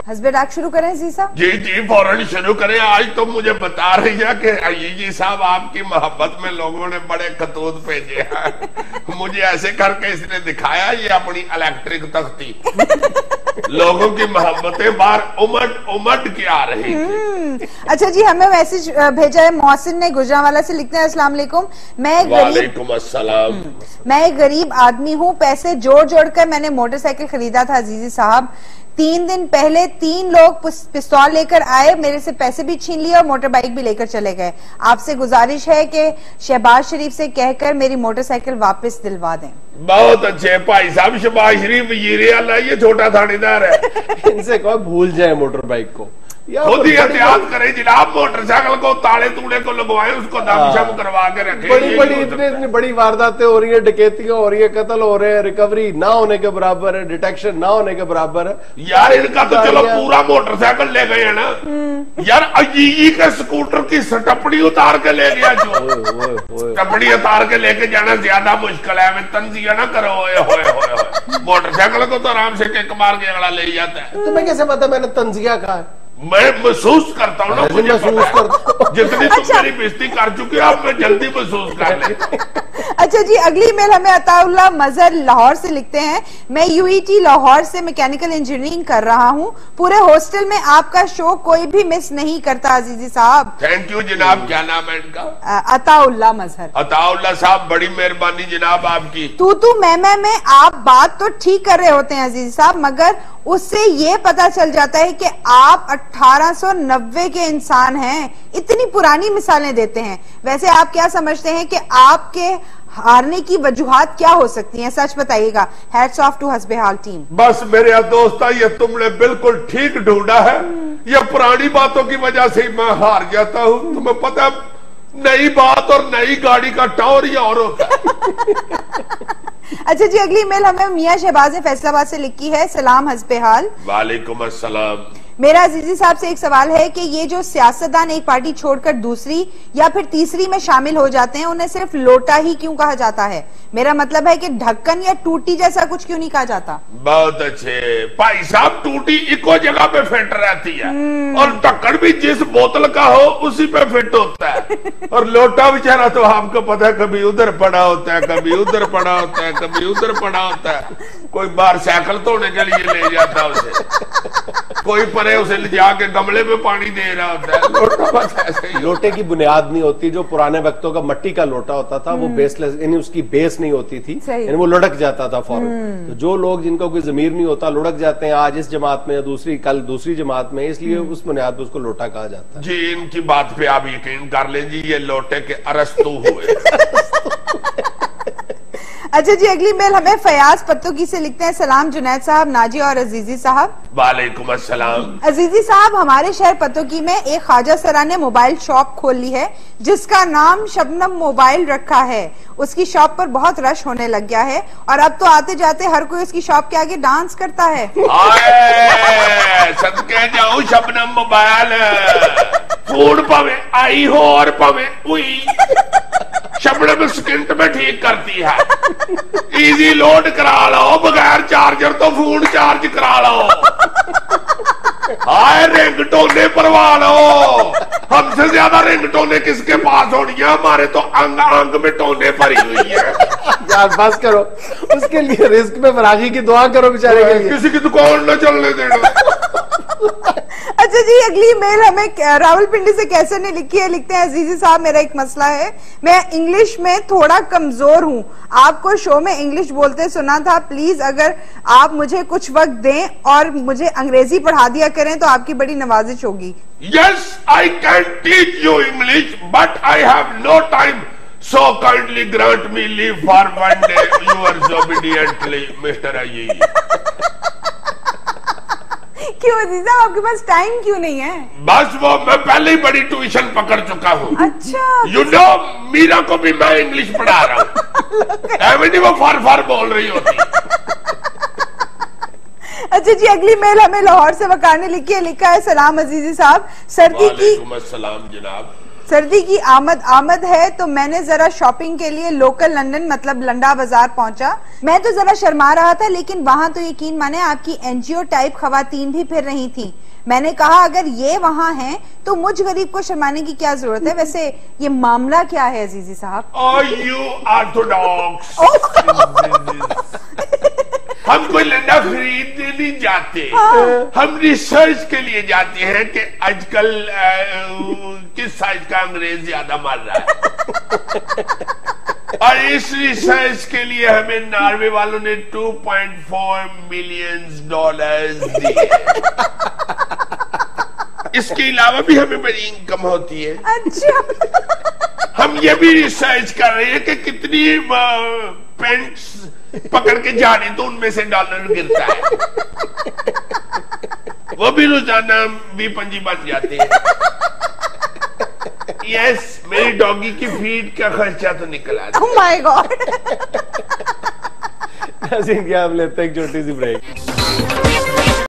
Husband आग शुरू करें अजीज साहब? जी जी फौरन शुरू करें। आज तो मुझे बता रही है कि अजीजी साहब आपकी मोहब्बत में लोगों ने बड़े खतूत भेजे हैं। मुझे ऐसे करके इसने दिखाया ये अपनी इलेक्ट्रिक तख्ती। लोगों की मोहब्बतें बाहर उमट के आ रही थी। अच्छा जी, हमें मैसेज भेजा है मोहसिन ने गुजरांवाला से, लिखते हैं अस्सलाम वालेकुम, वालेकुम अस्सलाम। मैं एक गरीब आदमी हूँ, पैसे जोड़ जोड़ कर मैंने मोटरसाइकिल खरीदा था अजीजी साहब। 3 दिन पहले 3 लोग पिस्तौल लेकर आए, मेरे से पैसे भी छीन लिए और मोटर बाइक भी लेकर चले गए। आपसे गुजारिश है कि शहबाज शरीफ से कहकर मेरी मोटरसाइकिल वापस दिलवा दें। बहुत अच्छे भाई साहब, शहबाज शरीफ वजीर आला, ये छोटा थानेदार है। इनसे कहो भूल जाए मोटर बाइक को, खुद ही एहतियात करें जनाब। मोटरसाइकिल को ताले तूड़े को लगवाए, उसको दमशम करवा के रखें। बड़ी इतनी बड़ी वारदातें हो रही है, डकैतियां हो रही है, कत्ल हो रहे हैं, रिकवरी ना होने के बराबर है, डिटेक्शन ना होने के बराबर है। यार इनका तो चलो पूरा मोटरसाइकिल ले गए है ना यार। अजीजी के स्कूटर की सटपड़ी उतार के ले गया जो। सटपड़ी उतार के लेके जाना ज्यादा मुश्किल है, तंजिया ना करो। मोटरसाइकिल को तो आराम से किक मार के अगला ले जाता है। तुम्हें कैसे पता मैंने तंजिया कहा है? मैं महसूस करता हूँ ना, मुझे महसूस करता जितनी तुम मेरी बेइज्जती कर चुके हो, अब मैं जल्दी महसूस कर ले। अच्छा जी, अगली मेल हमें अताउल्लाह मजहर लाहौर से लिखते हैं, मैं यूईटी लाहौर से मैकेनिकल इंजीनियरिंग कर रहा हूँ। पूरे हॉस्टल में आपका शो कोई भी मिस नहीं करता अजीजी साहब। थैंक यू जनाब। क्या नाम है इनका? अताउल्लाह मजहर। अताउल्लाह साहब, बड़ी मेहरबानी जनाब आपकी। तू मैं में आप बात तो ठीक कर रहे होते हैं अजीज साहब, मगर उससे ये पता चल जाता है कि आप 1890 के इंसान हैं। इतनी पुरानी मिसालें देते हैं। वैसे आप क्या समझते हैं कि आपके हारने की वजूहात क्या हो सकती हैं? सच बताइएगा। हैट्स ऑफ टू हस्बेहाल टीम। बस मेरे दोस्ता, ये तुमने बिल्कुल ठीक ढूंढा है। ये पुरानी बातों की वजह से मैं हार जाता हूँ। तुम्हें पता है, नई बात और नई गाड़ी का टॉर ही और होता है। अच्छा जी, अगली मेल हमें मियां शहबाज ने फैसलाबाद से लिखी है, सलाम हस्बेहाल। वालेकुम अस्सलाम। मेरा अजीजी साहब से एक सवाल है कि ये जो सियासतदान एक पार्टी छोड़कर दूसरी या फिर तीसरी में शामिल हो जाते हैं, उन्हें सिर्फ लोटा ही क्यों कहा जाता है? मेरा मतलब है कि ढक्कन या टूटी जैसा कुछ क्यों नहीं कहा जाता? बहुत अच्छे भाई साहब, टूटी इको जगह पे फिट रहती है और ढक्कन भी जिस बोतल का हो उसी पे फिट होता है। और लोटा बेचारा तो आपको पता है, कभी उधर पड़ा होता है, कभी उधर पड़ा होता है, कभी उधर पड़ा होता है। कोई बाहर साइकिल धोने के लिए ले जाता है उसे, कोई परे उसे ले जाके गमले में पानी दे रहा होता है। लोटा बस ऐसे ही। लोटे की बुनियाद नहीं होती। जो पुराने वक्तों का मट्टी का लोटा होता था वो बेसलेस, यानी उसकी बेस नहीं होती थी, यानी वो लुढ़क जाता था फौरन। तो जो लोग जिनको कोई जमीर नहीं होता लुढ़क जाते हैं, आज इस जमात में या दूसरी कल दूसरी जमात में, इसलिए उस बुनियाद पर उसको लोटा कहा जाता है। जी, इनकी बात पे आप यकीन कर लीजिए, ये लोटे के अरस्तू हुए। अच्छा जी, अगली मेल हमें फयाज पत्तोकी से लिखते हैं, सलाम जुनैद साहब, नाजी और अजीजी साहब। वालेकुम अस्सलाम। अजीजी साहब, हमारे शहर पत्तोकी में एक ख्वाजा सरा ने मोबाइल शॉप खोल ली है जिसका नाम शबनम मोबाइल रखा है। उसकी शॉप पर बहुत रश होने लग गया है और अब तो आते जाते हर कोई उसकी शॉप के आगे डांस करता है। सदके जाऊं शबनम मोबाइल, फोन पवे आई हो और पवे हुई, शबनम सेकंड में ठीक करती है। इजी लोड करा लो, बगैर चार्जर तो फोन चार्ज करा लो। हाय रिंगटोने परवा लो, हमसे ज्यादा रिंगटोने किसके पास होनी है? हमारे तो अंग अंग में टोने भरी हुई है। यार बस करो, उसके लिए रिस्क में फरागी की दुआ करो बेचारे के लिए। किसी की दुकान न चलने देना। अच्छा जी, अगली मेल हमें रावलपिंडी से कैसर ने लिखी है, लिखते हैं, अजीजी साहब मेरा एक मसला है, मैं इंग्लिश में थोड़ा कमजोर हूँ। आपको शो में इंग्लिश बोलते सुना था, प्लीज अगर आप मुझे कुछ वक्त दें और मुझे अंग्रेजी पढ़ा दिया करें तो आपकी बड़ी नवाजिश होगी। Yes, I can teach you English, but I have no time. So kindly grant me leave for one day. Yours obediently, Mr. Aziz. क्यों अजीजा, आपके पास टाइम क्यों नहीं है? बस वो मैं पहले ही बड़ी ट्यूशन पकड़ चुका हूँ। अच्छा, यू नो, मीरा को भी मैं इंग्लिश पढ़ा रहा हूँ। एवरी वो फार बोल रही होती। अच्छा जी, अगली मेल हमें लाहौर से वकार ने लिखी है, लिखा है, सलाम अजीजी साहब, सर्दी की सलाम जनाब। सर्दी की आमद है, तो मैंने जरा शॉपिंग के लिए लोकल लंदन मतलब लंडा बाजार पहुंचा। मैं तो जरा शर्मा रहा था, लेकिन वहां तो यकीन माने आपकी एनजीओ टाइप खवातीन भी फिर रही थी। मैंने कहा अगर ये वहां हैं तो मुझ गरीब को शर्माने की क्या जरूरत है। वैसे ये मामला क्या है अजीजी साहब? You Orthodox. हम कोई लंडा खरीदने नहीं जाते। हम रिसर्च के लिए जाते हैं कि आजकल किस साइज का अंग्रेज ज्यादा मार रहा है। और इस रिसर्च के लिए हमें नॉर्वे वालों ने $2.4 मिलियन दिए। इसके अलावा भी हमें बड़ी इनकम होती है। अच्छा। हम ये भी रिसर्च कर रहे हैं कि कितनी पेंट्स पकड़ के जा रहे तो उनमें से डॉलर गिरता है। वो भी रोजाना 20-25 बच जाते हैं। यस, मेरी डॉगी की फीड का खर्चा तो निकल आता है। Oh my God. हम लेते हैं एक छोटी सी ब्रेक।